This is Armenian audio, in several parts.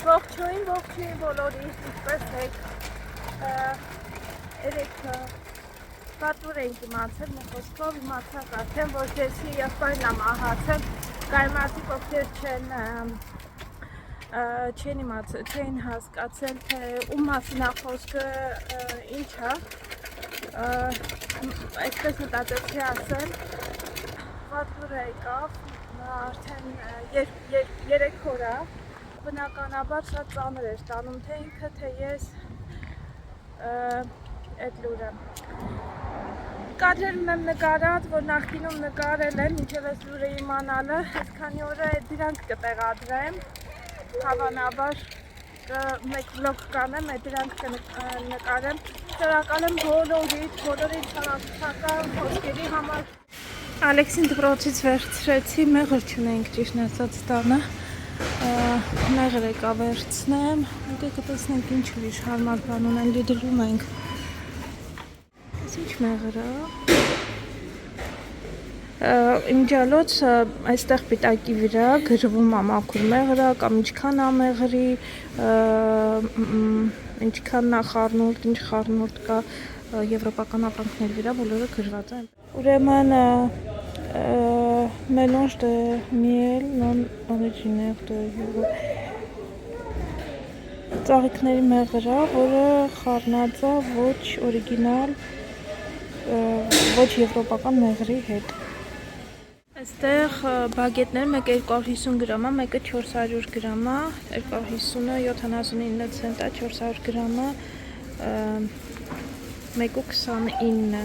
Ողջույն բոլորիս, ինչպես եք, երեք պատուր ենք իմացել, մի խոսքով իմացակ արդեն, որ ձեզի եղբայրն եմ ահացել, կայմարտիկ ովքեր չեն հասկացել, թե ում մասին է խոսքը, ինչ է, այսպես մտածեցի ասել, պատուր եկավ, արդեն 3 օր է, բնականաբար շատ ծանր էր տանում, թե ինքը, թե ես այդ լուրը։ Կադրերում եմ նկարած, որ նախկինում նկարել են, մինչև այս լուրը իմանալը, այսքանի օրը դրանք կտեղադրեմ, հավանաբար մեկ վլոգ կանեմ, դրանք կնկարեմ, շնորհակալ եմ բոլորի ցավական խոսքերի համար։ Ալեքսին դպրոցից վերցրեցի, մեղր չունենք ճիշտ ասած տանը, մեղր եկա վերցնեմ, եկեք տեսնենք ինչ ուրիշ հարմար բան ունեն, դրում ենք։ Այս ինչ մեղր է։ Իմջալոց այստեղ պիտակի վրա գրվում է մաքուր մեղրը կամ ինչքան է մեղրի, ինչքան է խառնուրդ, ինչ խառնուրդ կա եվրոպական ապրանքների վրա բոլորը գրված են։ Ուրեմն mélange de miel non originaire de ծաղիկների մեղր է, որը խառնած է ոչ օրիգինալ, ոչ եվրոպական մեղրի հետ։ Այստեղ բագետներ մեկը 250 գրամ է, մեկը 400 գրամ է, 250-ը 79 ցենտ է, 400 գրամը 1.29։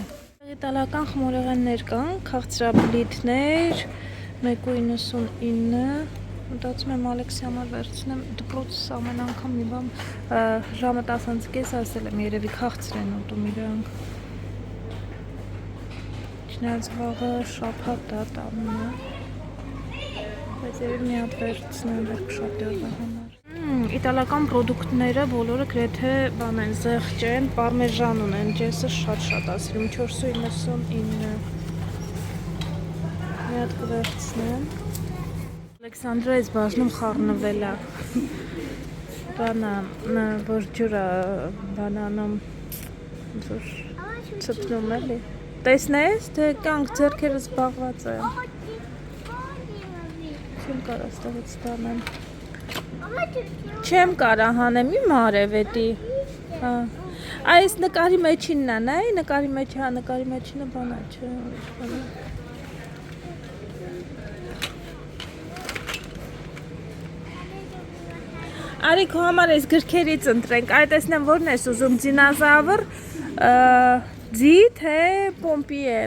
Իտալական խմորեղեններ կան, քաղցրաբլիթներ 1.99, մտածում եմ Ալեքսի համար վերցնեմ, դպրոցս ամեն անգամ մի բան ժամը 10:30 ասել եմ, երևի քաղցր են ուտում իրանք։ Չնայած վաղը շաբաթ է տանունը, բայց երևի մի հատ վերցնեմ շատ օրվա համար։ Իտալական պրոդուկտները բոլորը գրեթե բան են, զեղչ են, պարմեժան ունեն, ջեսը շատ ասիրում, 4.99։ Մի հատ կվերցնեմ։ Ալեքսանդրը այս բաժնում խառնվել է։ Բանա, որ ջուրը բանանում որ ցպնում էլի։ Տեսնես, թե կանք ձեռքերս զբաղված են։ Չեմ կարա ստեղից տանեմ։ Չեմ կարա հանեմ, մի մարև էտի։ Այս նկարի մեջինն է, նայ, նկարի մեջինը բանա չէ։ Արի քո համար այս գրքերից ընտրենք, այ տեսնեմ որն ես ուզում, դինոզավր, ձի, թե պոմպիե։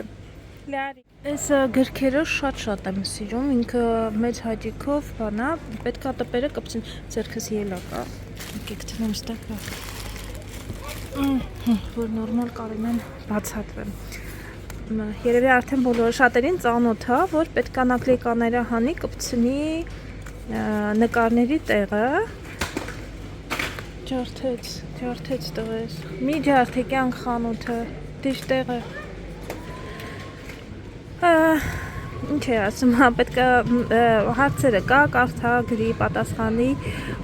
Լարի։ Այս գրքերը շատ եմ սիրում, ինքը մեծ հաճիկով բանա, պետք է տպերը կպցին, ձերքս ելա կա, եկեք տնեմ ստակա, որ նորմալ կարում են բացատվեմ։ Երևի արդեն բոլորը շատերին ծանոթ է, որ պետք է նակլեկաները հանի կպցնի նկարների տեղը, ջարդեց տղես, մի ջարդեք յանք խանութը, դիշ տեղը։ Ինչ է ասում, պետք է հարցերը կա, կարդա, գրի, պատասխանի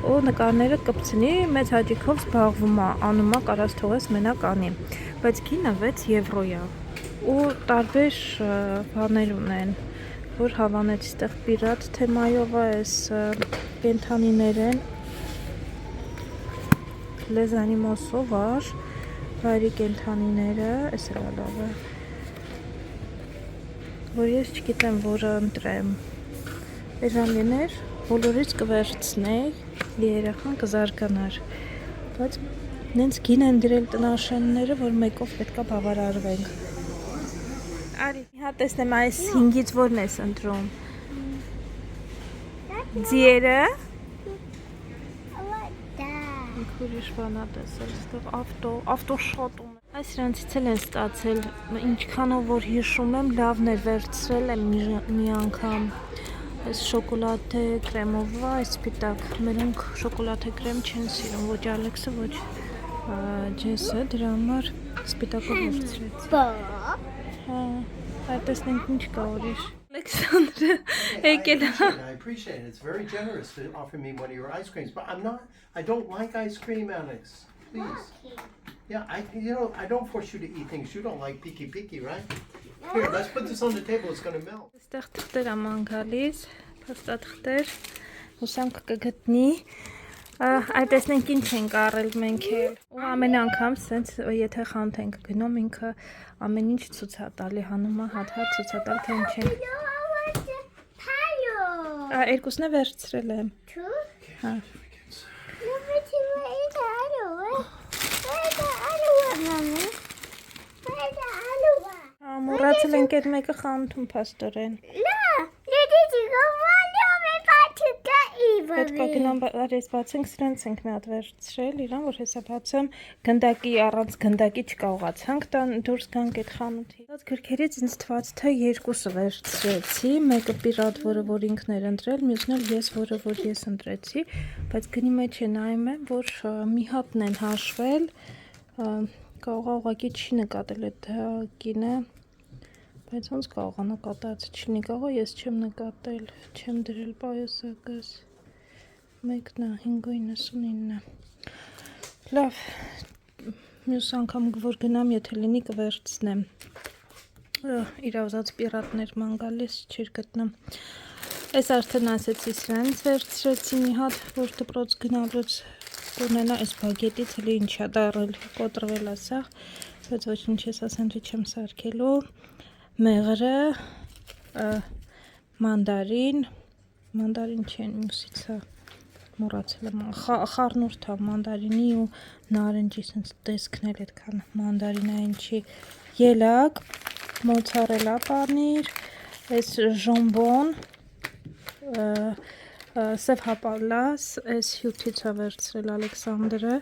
ու նկարները կպցնի, մեծ հաճիկով զբաղվում է, անում է, կարած թողես մենակ անի, բայց գինը 6 եվրո է ու տարբեր բաներ ունեն, որ հավանեցի ստեղ պիրատ թեմայով է, այս կենթանիներ են, les animaux sauvages, վայրի կենթանիները, այս էլ լավ է, որ ես չգիտեմ, որը ընտրեմ, էժանլիներ, բոլորից կվերցնեի, երեխան կզարգանար, բայց նենց գին են դրել տնաշենները, որ մեկով պետք է բավարարվենք։ Արի, հա տեսնեմ այս 5-ից որն ես ընտրում։ Ձիերը։ Ուրիշ բանա տեսել, ստեղ ավտոշոտում է։ Այս իրանցից էլ են ստացել, ինչքանով որ հիշում եմ, լավն է վերցրել եմ մի անգամ։ Այս շոկոլադե կրեմով է, այս սպիտակ, մերոնք շոկոլադե կրեմ չեն սիրում, ոչ Ալեքսը, ոչ ջեսը, դրա համար սպիտակով վերցրեց։ Այդ տեսնենք ինչ կա ուրիշ։ Alexandra, I appreciate it. It's very generous to offer me one of your ice creams, but I don't like ice cream, Alex. Please. Yeah, I don't force you to eat things you don't like, picky, right? Here, let's put this on the table. It's going to melt. Այստեղ թղթեր աման գալիս, փաստաթղթեր, հուսանք կգտնի։ Այդ տեսնենք ինչ ենք առել մենք էլ։ Ու ամեն անգամ սենց եթե խանութ ենք գնում ինքը ամեն ինչ ցույց է տալի հանում է հատ ցույց է տալ թե ինչ է։ Երկուսն է վերցրել եմ։ Հա։ Մոռացել ենք այդ մեկը խանութում փաստորեն։ Պետք է գնամ արես բացենք, սրանց ենք մի հատ վերցրել, իրան որ հեսա բացեմ, գնդակի առանց գնդակի չկարողացանք տան դուրս գանք այդ խանութի։ Այդ գրքերից ինձ թվաց թե երկուսը վերցրեցի, մեկը պիրատ, որ ինքն էր ընտրել, մյուսն էլ ես, որ ես ընտրեցի, բայց գնի մեջ է նայում եմ, որ մի հատն են հաշվել, կարող ուղղակի չի նկատել այդ կինը, բայց ոնց կարող է նկատած չլինի, կարող ես չեմ նկատել, չեմ դրել պայուսակս։ Մեկն է 5.99։ Լավ, մյուս անգամ որ գնամ, եթե լինի կվերցնեմ։ Իր ուզած պիրատներ ման գալիս չեր գտնեմ։ Այս արդեն ասեցի սրանց վերցրեցի մի հատ, որ դպրոց գնալուց կունենա այս բագետից հլի ինչ է դարել, կոտրվել է սա, բայց ոչինչ ես սանդվիչ եմ սարքելու, մեղրը, մանդարին չեն մյուսից է, մոռացել եմ, խառնուրդ է մանդարինի ու նարնջի սենց տեսքն էլ այդքան մանդարինային չի, ելակ, մոցարելա պանիր, այս ժոմբոն, սև հապալաս, այս հյութից է վերցրել Ալեքսանդրը,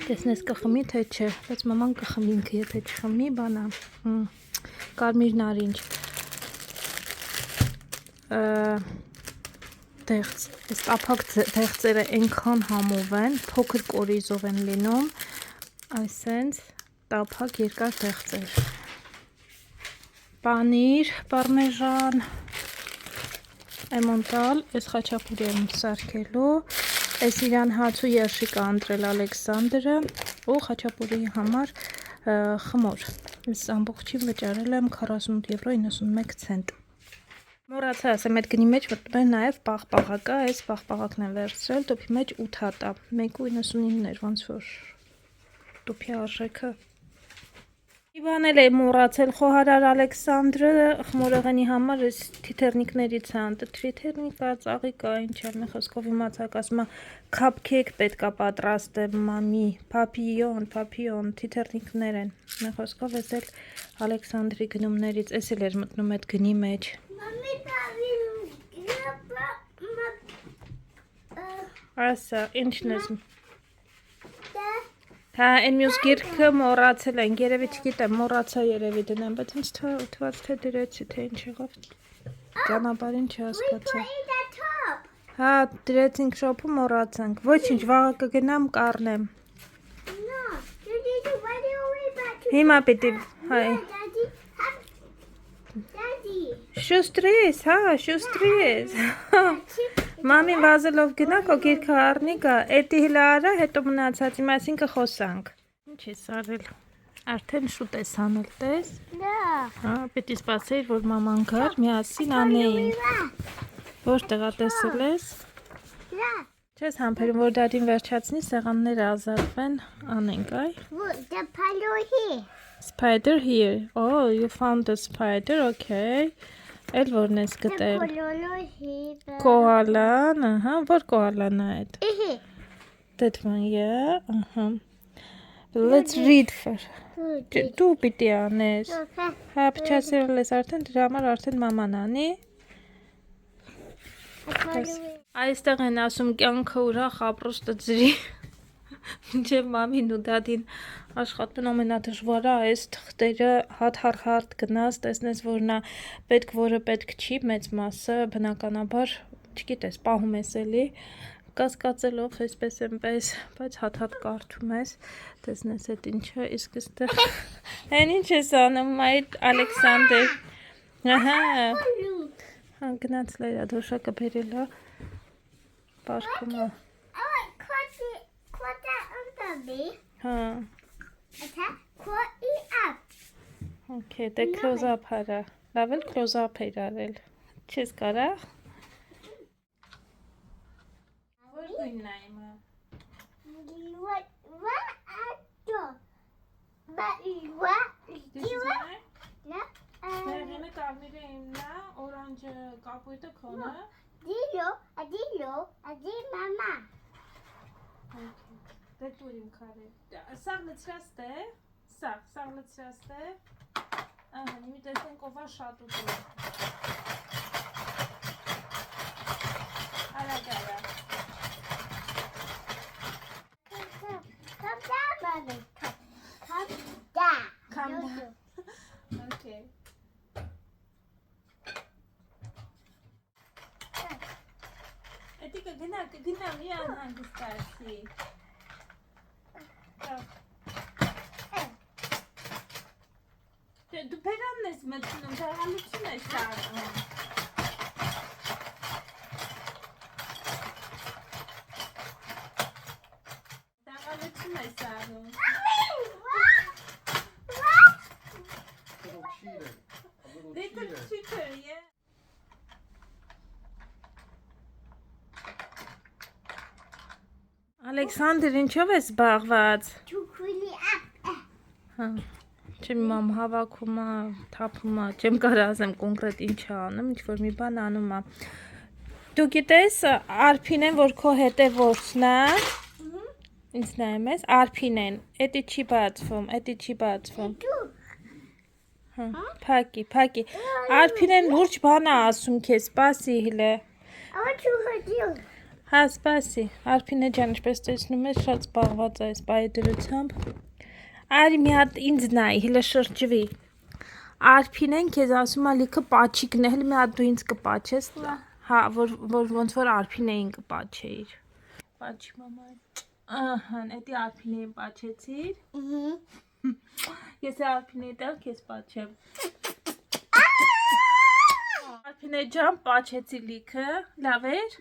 տեսնես կխմի թե չէ, բայց մաման կխմի ինքը, եթե չխմի, բանա, կարմիր նարինջ, դեղց, այս տափակ դեղցերը ենքան համով են, փոքր կորիզով են լինում, այսենց տափակ երկար դեղցեր, պանիր, պարմեժան, էմոնտալ, այս խաչապուրի եմ սարքելու, այս իրան հաց ու երշիկը ընտրել Ալեքսանդրը ու խաչապուրի համար խմոր, այս ամբողջին վճարել եմ 48 €91։ Մոռացա ասեմ այդ գնի մեջ մտնում է նաև պաղպաղակը, այս պաղպաղակն եմ վերցրել, տոփի մեջ 8 հատ է, 1.99 էր, ոնց որ տոփի արժեքը։ Իվանել է մոռացել խոհարար Ալեքսանդրը խմորեղենի համար այս թիթեռնիկներից է թիթեռնիկա, ծաղիկա, ինչ է, մի խոսքով իմացակ ասում է քափքեյք պետք է պատրաստեմ մամի, պապիոն, թիթեռնիկներ են, մի խոսքով ես էլ Ալեքսանդրի գնումներից, ես էլ էր մտնում այդ գնի մեջ։ Ասա, ինչն ես։ Հա, այն մյուս գիրքը մոռացել ենք, երևի չգիտեմ, մոռացա երևի դնեմ, բայց ինձ թվաց թե դրեցի, թե ինչ եղավ, ճանապարհին չհասկացա։ Հա, դրեցինք շոփում, մոռացանք, ոչինչ, վաղը կգնամ կառնեմ։ Հիմա պիտի, հայ։ Շուստրես, հա, շուստրես։ Մամին վազելով գնա, քո գիրքը առնի գա, էդի հլա արա, հետո մնացածի մասին կխոսանք։ Ինչ ես արել, արդեն շուտ ես անել, տես։ Հա, պետք է սպասեիր, որ մաման գար, միասին անեինք։ Որտեղ ա տեսել ես։ Չես համբերում, որ դադին վերջացնի, սեղանները ազատվեն, անենք, այ։ Spider here. Oh, you found the spider, okay. Էլ որն ես գտել։ Կոալան, ահա, որ կոալան է այդ։ That one, yeah, Let's read first. Դու պիտի անես։ Հա, փչացրել ես արդեն, դրա համար արդեն մաման անի։ Այստեղ են ասում կյանքը ուրախ ապրուստը ձրի։ Մինչև մամին ու դադին աշխատում ամենադժվարը այս թղթերը հատ գնաց, տեսնես որ նա պետք որը պետք չի, մեծ մասը բնականաբար, չգիտես, պահում ես էլի, կասկածելով այսպես էնպես, բայց հատ կարդում ես, տեսնես այդ ինչը, իսկ այստեղ այն ինչ ես անում այդ Ալեքսանդր, Ահա։ Հա գնաց լերա դոշակը բերել է։ Պարկում է։ Հա։ Okay, դե close up արա։ Լավ էլ close up էր արել։ Չես կարա։ Որ գույնն է իմը։ Ներգենը կարմիրը իմն է, օրանջը կապույտը քոնը։ Դե դուր իմ քարե։ Սաղ լցրաստ է։ Սաղ լցրաստ է։ Ահա, մի տեսնենք ով է շատ ուտում։ Արագ արա։ Calm down. Okay. Etika gina mi hangistasi. Du perannes metnum daraluçun eşarım. Daraluçun eşarım. Little cheater, yeah. Ալեքսանդր, ինչով ես զբաղված։ Հա։ Չեմ մամ հավաքում է, թափում է, չեմ կարող ասեմ կոնկրետ ինչ է անում, ինչ որ մի բան անում է։ Դու գիտես Արփինեն, որ քո հետևորդն է։ Ինձ նայում ես, Արփինեն, էդի չի բացվում։ Հա, փակի։ Արփինեն լուրջ բան է ասում քեզ, սպասի հլը։ Հա, սպասի, Արփինե ջան, ինչպես տեսնում ես, շատ զբաղված է այս բայ դրությամբ։ Արի մի հատ ինձ նայ, հլը շրջվի։ Արփինեն քեզ ասում է լիքը պաչիկն է, հլը մի հատ դու ինձ կպաչես, հա, որ ոնց որ Արփինեին կպաչեիր։ Պաչի մամա։ Ահա, էդի Արփինեին պաչեցիր։ Ես Արփինեի տեղ քեզ պաչեմ։ Արփինե ջան, պաչեցի լիքը, լավ էր։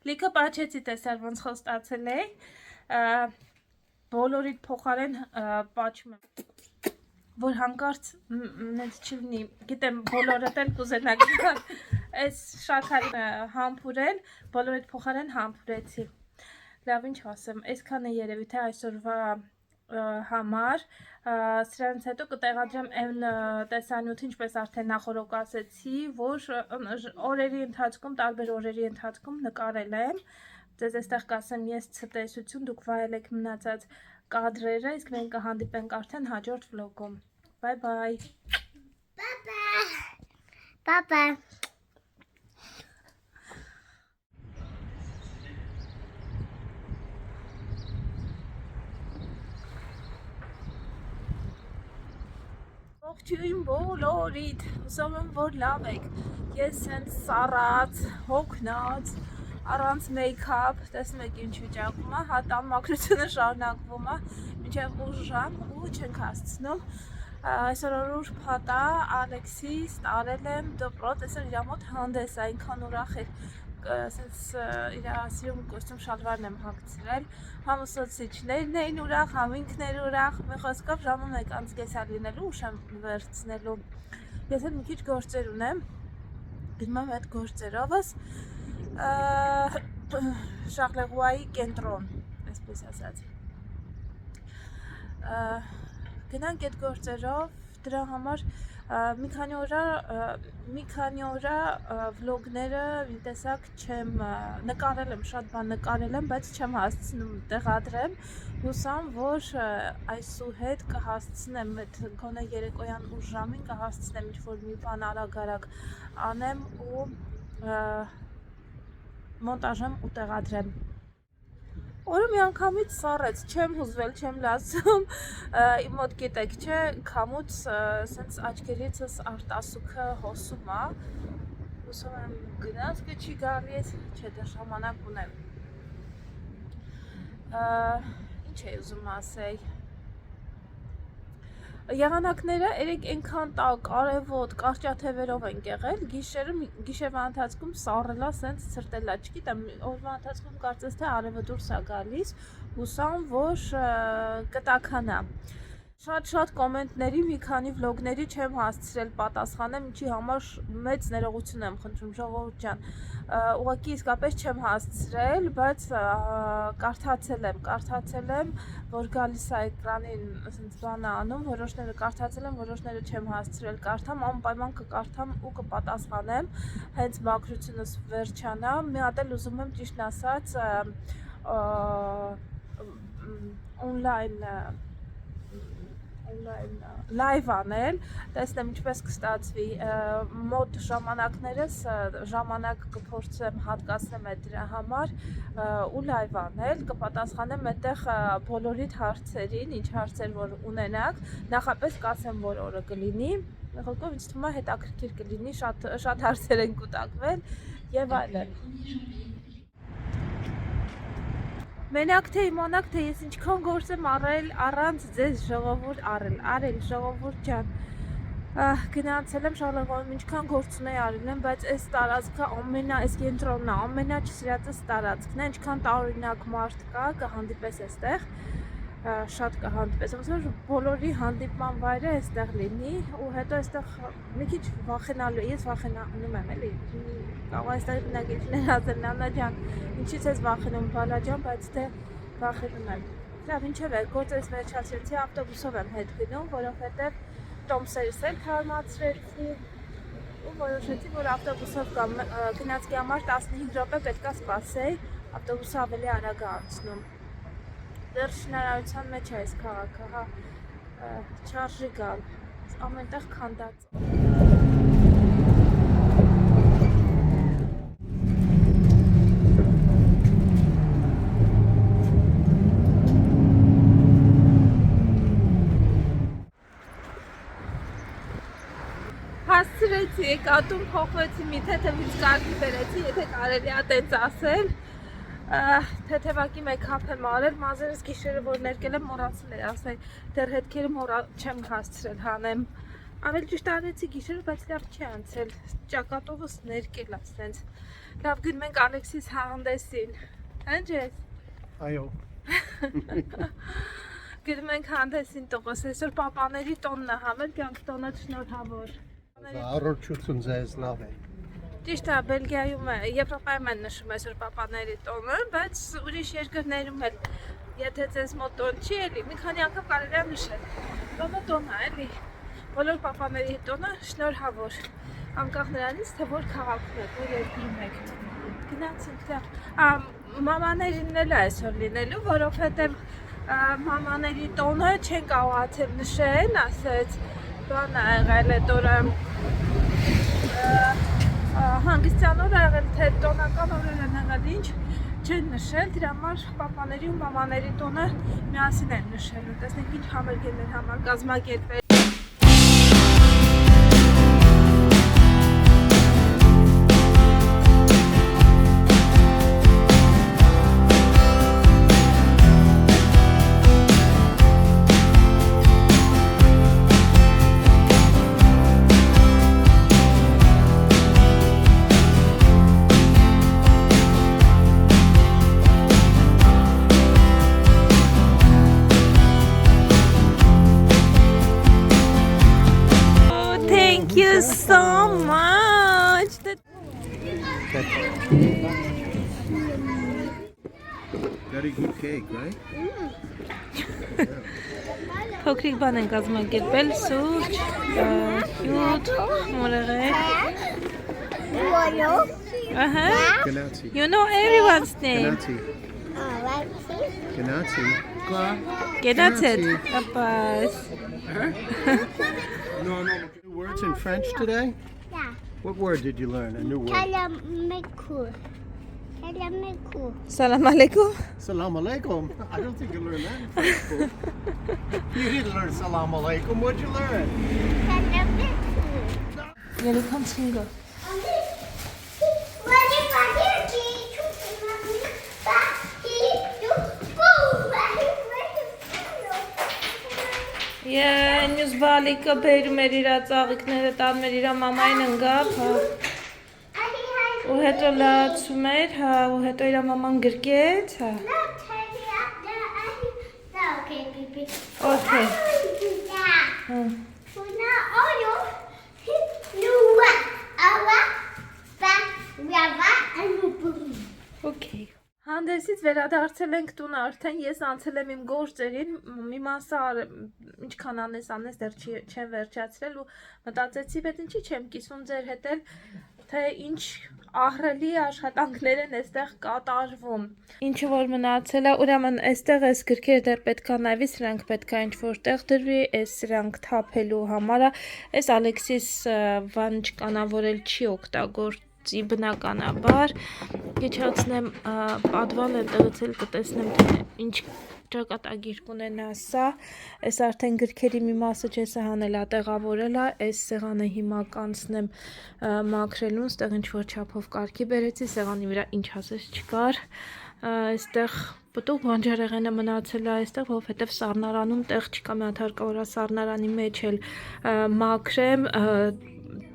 Լիքը պաչեցի տեսար ոնց խոստացել էի, բոլորիդ փոխարեն պաչում եմ, որ հանկարծ նենց չլինի, գիտեմ բոլորդ էլ կուզենակ այս շաքարին համբուրել, բոլորիդ փոխարեն համբուրեցի, լավ ինչ ասեմ, այսքան է երևի թե այսօրվա համար, սրանց հետո կտեղադրեմ այն տեսանյութ, ինչպես արդեն նախորոք ասեցի, որ օրերի ընթացքում, տարբեր օրերի ընթացքում նկարել եմ, ձեզ այստեղ կասեմ ես ցտեսություն, դուք վայելեք մնացած կադրերը, իսկ մենք կհանդիպենք արդեն հաջորդ վլոգում, բայ Bye. Ողջույն բոլորիդ, հուսով եմ, որ լավ եք, ես հենց սառած, հոգնած, առանց մեյքափ, տեսնում եք ինչ վիճակում է, հատան մաքրությունը շարունակվում է, մինչև ուշ ժամ ու չենք հասցնում, այսօր ուր փատա, Ալեքսիս տարել եմ դպրոց, այսօր իր մոտ հանդես, այնքան ուրախ էր, սենց իր սիրում կոստյում շալվարն եմ հագցրել, համ ուսուցիչներն էին ուրախ, համ ինքն էր ուրախ, մի խոսքով ժամը 1 կեսա լինելու ուշ եմ վերցնելու, ես էլ մի քիչ գործեր ունեմ, գնում եմ այդ գործերովս, Շախլեղուայի կենտրոն, այսպես ասած, գնանք այդ գործերով, դրա համար մի քանի օրա վլոգները մի տեսակ չեմ նկարել եմ, շատ բան նկարել եմ, բայց չեմ հասցնում տեղադրեմ, հուսամ, որ այսուհետ կհասցնեմ այդ գոնե երեկոյան ուշ ժամին կհասցնեմ ինչ-որ մի բան արագ անեմ ու մոնտաժեմ ու տեղադրեմ։ Օրը մի անգամից սառեց, չեմ հուզվել, չեմ լացում, իմ մոտ գիտեք, չէ, քամուց սենց աչքերիցս արտասուքը հոսում է, հուսում եմ գնաց կչի գալի ես, չէ, դեռ ժամանակ ունեմ։ Ինչ էի ուզում ասեի։ Եղանակները երեք այնքան տաք, արևոտ, կարճաթևերով են եղել, գիշերվա ընթացքում սառելա, սենց ցրտելա, չգիտեմ, օրվա ընթացքում կարծես թե արևը դուրս է գալիս, հուսամ, որ կտաքանա։ Շատ կոմենտների, մի քանի վլոգների չեմ հասցրել պատասխանեմ, ինչի համար մեծ ներողություն եմ խնդրում, ժողովուրդ ջան։ Ուղղակի իսկապես չեմ հասցրել, բայց կարդացել եմ, որ գալիս է էկրանին ասենց բան անում, որոշները կարդացել եմ, որոշները չեմ հասցրել կարդամ, անպայման կկարդամ ու կպատասխանեմ, հենց մաքրությունս վերջանա, մի հատ էլ ուզում եմ ճիշտ ասած լայվ անել, տեսնեմ ինչպես կստացվի, մոտ ժամանակներս ժամանակ կփորձեմ հատկացնեմ այդ դրա համար ու լայվ անել, կպատասխանեմ այդտեղ բոլորիդ հարցերին, ինչ հարցեր որ ունենաք, նախապես կասեմ որ օրը կլինի, մեղքով ինձ թվում է հետաքրքիր կլինի, շատ հարցեր են կուտակվել եւ այլն։ Մենակ թե իմանաք, թե ես ինչքան գործ եմ արել առանց ձեզ արել ժողովուրդ ջան, գնացել եմ Շարլողոնում, ինչքան գործ ունեի արել եմ, բայց այս տարածքը այս կենտրոնն է, ամենաչսիրածս տարածքն է, ինչքան տարօրինակ մարդ կա, կհանդիպես այստեղ, շատ կհանդիպես, ոնց որ բոլորի հանդիպման վայրը այստեղ լինի ու հետո այստեղ մի քիչ վախենալու, ես վախենում եմ էլի, կարող այստեղ բնակիչներ ասել Նանա ջան, ինչից ես վախենում բալա ջան, բայց թե վախենում եմ։ Լավ, ինչևէ, գործերս վերջացրեցի, ավտոբուսով եմ հետ գնում, որովհետև տոմսերս էլ թարմացրեցի ու որոշեցի, որ ավտոբուսով կամ գնացքի համար 15 րոպե պետք է սպասեի, ավտոբուսը ավելի արագ է անցնում։ Դեռ շինարարության մեջ է այս քաղաքը, հա, չարժի գալ, ամենտեղ քանդած։ Հասցրեցի, եկատում փոխվեցի, մի թեթևից կարգի բերեցի, եթե կարելի է տենց ասել, թեթևակի մեքափ եմ արել, մազերս գիշերը որ ներկել եմ մոռացել էի ասել, դեռ հետքերը չեմ հասցրել հանեմ, ավելի ճիշտ արեցի գիշերը, բայց լավ չի անցել, ճակատովս ներկել ասենց, լավ գնում ենք Ալեքսիս հանդեսին, հենց ես։ Այո։ Գնում ենք հանդեսին տողոս, այսօր պապաների տոնն է համել, կյանք տոնը շնորհավոր։ Առողջություն ձեզ, լավ է։ Ճիշտ է, Բելգիայում է, Եվրոպայում են նշում այսօր պապաների տոնը, բայց ուրիշ երկրներում էլ, եթե ձեզ մոտ տոն չի էլի, մի քանի անգամ կարելի է նշել, տոնը տոն է էլի, բոլոր պապաների տոնը շնորհավոր, անկախ նրանից, թե որ քաղաքում եք, որ երկրում եք, գնացինք դա, մամաներինն էլ է այսօր լինելու, որովհետև մամաների տոնը չեն կարողացել նշեն, ասեց, բան է եղել այդ օրը, հանգստյան օր եղել, թե տոնական օրեր են եղել ինչ, չեն նշել, դրա համար պապաների ու մամաների տոնը միասին են նշելու, տեսնենք ինչ համերգ են մեր համար կազմակերպել։ Thank you so much. Very good cake, right? Փոքրիկ բան են կազմակերպել, սուրճ, հյութ, մորեղեգ։ Ահա։ Ganazi. You know everyone's name. Ganazi. Գնացել, ապաս։ No. New words in French today? Yeah. What word did you learn? A new word. Salam Salam alaikum. Salam alaikum. I don't think you learned that in French school. You didn't learn salam alaikum. What'd you learn? Երեքան ցինգը։ Yeah, news Վալիկը բերում էր իր ծաղիկները, տանում էր իր մամային ընկավ, հա։ Ու հետո լացում էր, հա, ու հետո իր մաման գրկեց, հա։ Okay. Okay. Հանդեսից վերադարձել ենք տուն արդեն, ես անցել եմ իմ գործերին, մի մասը ինչքան անես դեռ չեմ վերջացրել ու մտածեցի, բայց ինչի չեմ կիսում ձեր հետ էլ, թե ինչ ահռելի աշխատանքներ են այստեղ կատարվում։ Ինչը որ մնացել է, ուրեմն այստեղ այս գրքերը դեռ պետք է նայվի, սրանք պետք է ինչ-որ տեղ դրվի, այս սրանք թափելու համար է, այս Ալեքսիս վան չկանավորել չի օգտագործի բնականաբար, կեչացնեմ պատվալ այնտեղից էլ կտեսնեմ, թե ինչ ճակատագիր կունենա սա, այս արդեն գրքերի մի մասը չես հանել է տեղավորել է, այս սեղանը հիմա կանցնեմ մաքրելուն, ստեղ ինչ-որ չափով կարգի բերեցի, սեղանի վրա ինչ ասես չկար, այստեղ պտուղ բանջարեղենը մնացել է այստեղ, որովհետև սառնարանում տեղ չկա, մի հատ հարկավոր է սառնարանի մեջ էլ մաքրեմ,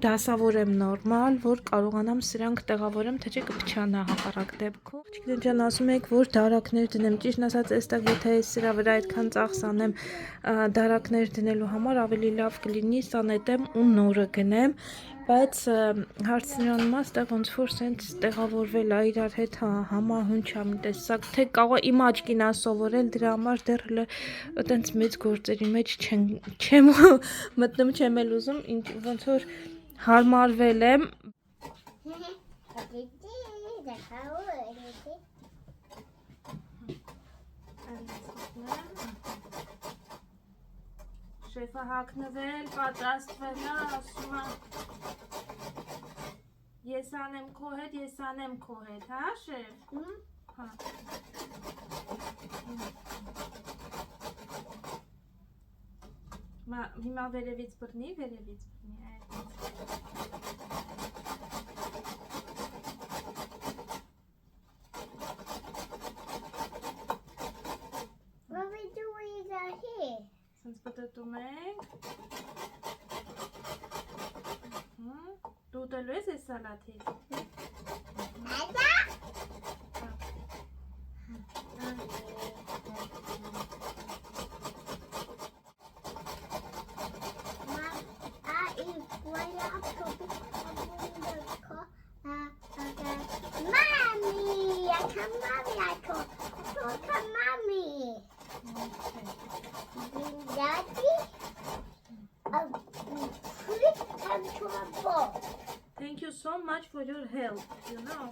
դասավորեմ նորմալ, որ կարողանամ սրանք տեղավորեմ, թե չէ կփչանա հակառակ դեպքում։ Աղջիկներ ջան, ասում եք, որ դարակներ դնեմ, ճիշտ ասած, այստեղ եթե սրա վրա այդքան ծախս անեմ դարակներ դնելու համար, ավելի լավ կլինի սա նետեմ ու նորը գնեմ, բայց հարցն իրանում է, այստեղ ոնց որ սենց տեղավորվել է իրար հետ համահունչ է մի տեսակ, թե կարող իմ աչքին է սովորել, դրա համար դեռ այտենց մեծ գործերի մեջ չեմ մտնում, չեմ էլ ուզում, ոնց որ հարմարվել եմ։ Շեֆը հագնվել, պատրաստվել է, ասում է ես անեմ քո հետ, հա շեֆ։ Հա։ Հիմա վերևից բռնի, What we doing here? Սենց պտտում ենք։ Դու ուտելու ես այս սալաթից։ Thank you so much for your help, you know.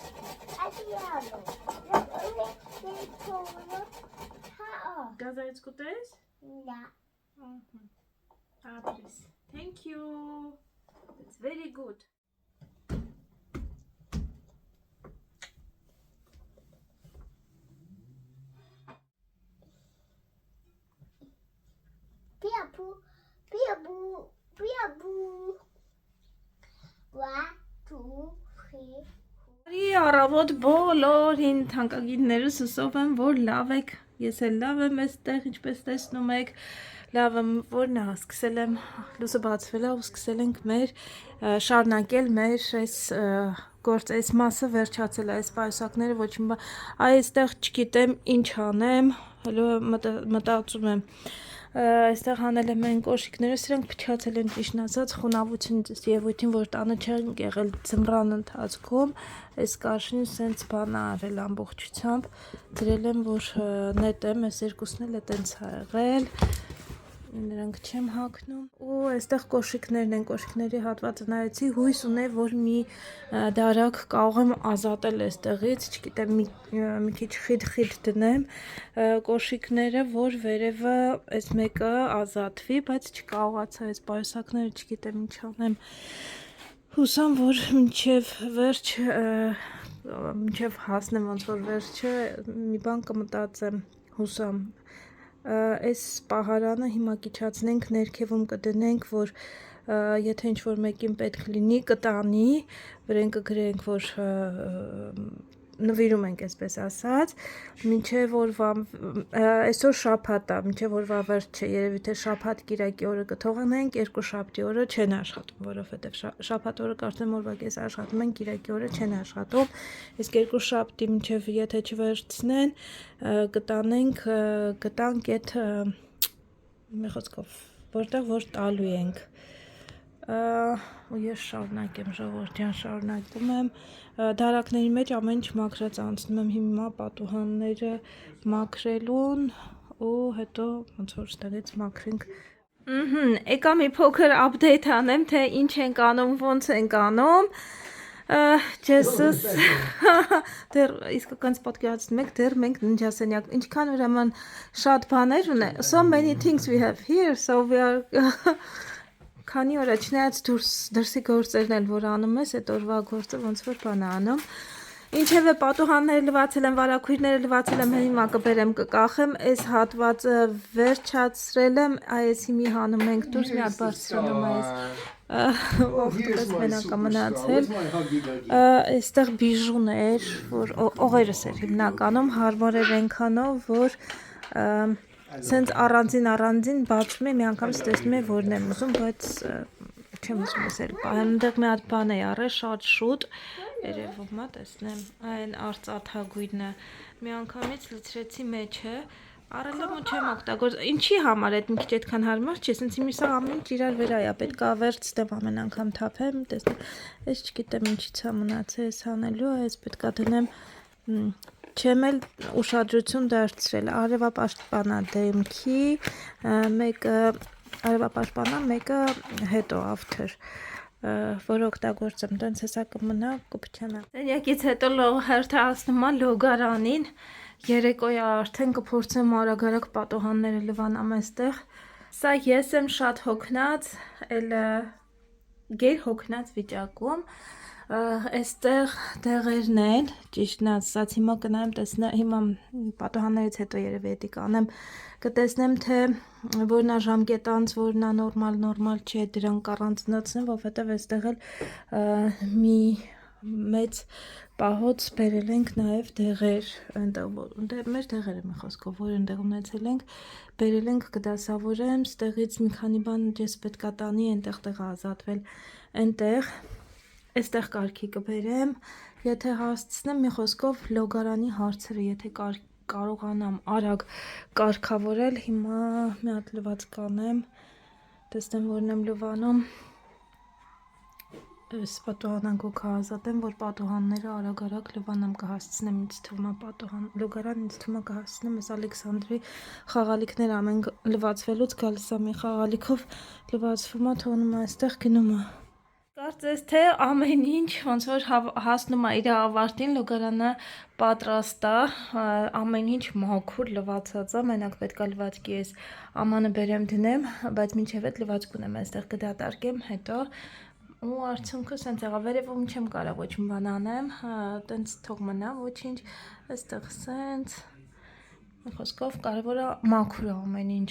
Գազարից կուտես? Ապրես. Thank you. It's very good. Peekaboo. 1, 2, 3. Բարի առավոտ բոլորին թանկագիրներս, հուսով եմ, որ լավ եք, ես էլ լավ եմ այստեղ, ինչպես տեսնում եք, լավ եմ, որ նա սկսել եմ, լույսը բացվել է ու սկսել ենք մեր շարունակել մեր այս գործ, այս մասը վերջացել է, այս պայուսակները, ոչ մի բան, այստեղ չգիտեմ ինչ անեմ, մտածում եմ, այստեղ հանել եմ այն կոշիկները, սրանք փչացել են ճիշտ ասած, խոնավությունից Եվույթին, որ տանը չեն եղել ձմռան ընթացքում, այս կաշին սենց բան արել ամբողջությամբ, դրել եմ, որ նետեմ, այս երկուսն էլ է տենց ա եղել, նրանք չեմ հագնում, ու այստեղ կոշիկներն են, կոշիկների հատվածը նայեցի, հույս ունե, որ մի դարակ կարող եմ ազատել այստեղից, չգիտեմ, մի քիչ խիտ դնեմ կոշիկները, որ վերևը այս մեկը ազատվի, բայց չկարողացա այս պայուսակները, չգիտեմ ինչ անեմ, հուսամ, որ մինչև հասնեմ ոնց որ վերջը, մի բան կմտածեմ, հուսամ, այս պահարանը հիմա կիչացնենք, ներքևում կդնենք, որ եթե ինչ-որ մեկին պետք լինի, կտանի, վրեն կգրենք, որ նվիրում ենք այսպես ասած, մինչև օրվա այսօր շաբաթ է, մինչև օրվա վերջը երևի թե շաբաթ կիրակի օրը կթողնենք, երկուշաբթի օրը չեն աշխատում, որովհետև շաբաթ օրը կարծեմ օրվա կես աշխատում են, կիրակի օրը չեն աշխատում, իսկ երկուշաբթի մինչև եթե չվերցնեն, գտանք այդ մի խոսքով, որտեղ որ տալու ենք։ Ու ես շարունակեմ ժողովրդյան շարունակում եմ դարակների մեջ ամեն ինչ մաքրած անցնում եմ հիմա պատուհանները մաքրելուն ու հետո ոնց որ ստեղից մաքրենք եկա մի փոքր update անեմ թե ինչ ենք անում ոնց ենք անում Ջեսուս դեռ իսկական պատկերացնում եք դեռ մենք ննջասենյակ ինչքան ուրեմն շատ բաներ ունեն so many things we have here so we are Քանի օր է չնայած դրսի գործերն էլ որ անում ես, այդ օրվա գործը ոնց որ բան է անում։ Ինչևէ պատուհանները լվացել եմ, վարակույրները լվացել եմ, հիմա կբերեմ կկախեմ, այս հատվածը վերջացրել եմ, այս հիմի հանում ենք դուրս մի հատ բարձրանում այս օղտուպես մենակա մնացել։ Այստեղ բիժուներ, որ օղերս էր հիմնականում հարմարեր ենքանով, որ Սենց առանձին բացում է մի անգամից տեսնում է որն եմ ուզում, բայց չեմ ուզում ասել, այնտեղ մի հատ բան է առել շատ շուտ, երևում է, տեսնեմ, այն արծաթագույնը մի անգամից լցրեցի մեջը, առել եմ ու չեմ օգտագործել, ինչի համար այդ մի քիչ այդքան հարմար չի, սենց հիմի սա ամեն ինչ իրար վրա է, պետք է վերցնեմ ամեն անգամ թափեմ, տեսնեմ, այս չգիտեմ ինչից է մնացել այս անելու, այս պետք է դնեմ Չեմ էլ ուշադրություն դարձրել արևապաշտպանա դեմքի, մեկը արևապաշտպանա, մեկը հետո after, որ օգտագործեմ, տենց հեսա կմնա կպչանա։ Սենյակից հետո հերթացնում եմ լոգարանին, երեկոյ արդեն կփորձեմ արագ պատուհանները լվանամ այստեղ։ Սա ես եմ շատ հոգնած, էլ գեր հոգնած վիճակում Այստեղ դեղերն են, ճիշտն ասած, հիմա կնայեմ տեսնեմ, հիմա պատուհաններից հետո երևի էդի կանեմ, կտեսնեմ թե որն է ժամկետանց, որն է նորմալ չի, դրանք առանձնացնեմ, որովհետև այստեղ էլ մի մեծ պահոց բերել ենք նաև դեղեր, մեր դեղերը մի խոսքով, որ այնտեղ ունեցել ենք, բերել ենք կդասավորեմ, ստեղից մի քանի բան ես պետք է տանի, այնտեղ ազատվել, այնտեղ Այստեղ կարգի կբերեմ, եթե հասցնեմ մի խոսքով լոգարանի հարցերը, եթե կարողանամ արագ կարգավորել, հիմա մի հատ լված կանեմ, տեսնեմ որն եմ լվանում, այս պատուհանանքոք ազատեմ, որ պատուհանները արագ լվանամ կհասցնեմ, ինձ թվում է լոգարան ինձ թվում է կհասցնեմ, այս Ալեքսանդրի խաղալիքներ ամեն լվացվելուց գալիս է մի խաղալիքով լվացվում է, թողնում է այստեղ գնում է Կարծես թե ամեն ինչ ոնց որ հասնում է իր ավարտին, լոգարանը պատրաստ է, ամեն ինչ մաքուր լվացած է, մենակ պետք է լվացքի ես ամանը բերեմ դնեմ, բայց մինչև այդ լվացք ունեմ այստեղ կդատարկեմ, հետո ու արդյունքը սենց եղավ, վերևում չեմ կարող ոչ մի բան անեմ, տենց թող մնա, ոչինչ, այստեղ սենց, մի խոսքով կարևորը մաքուր է ամեն ինչ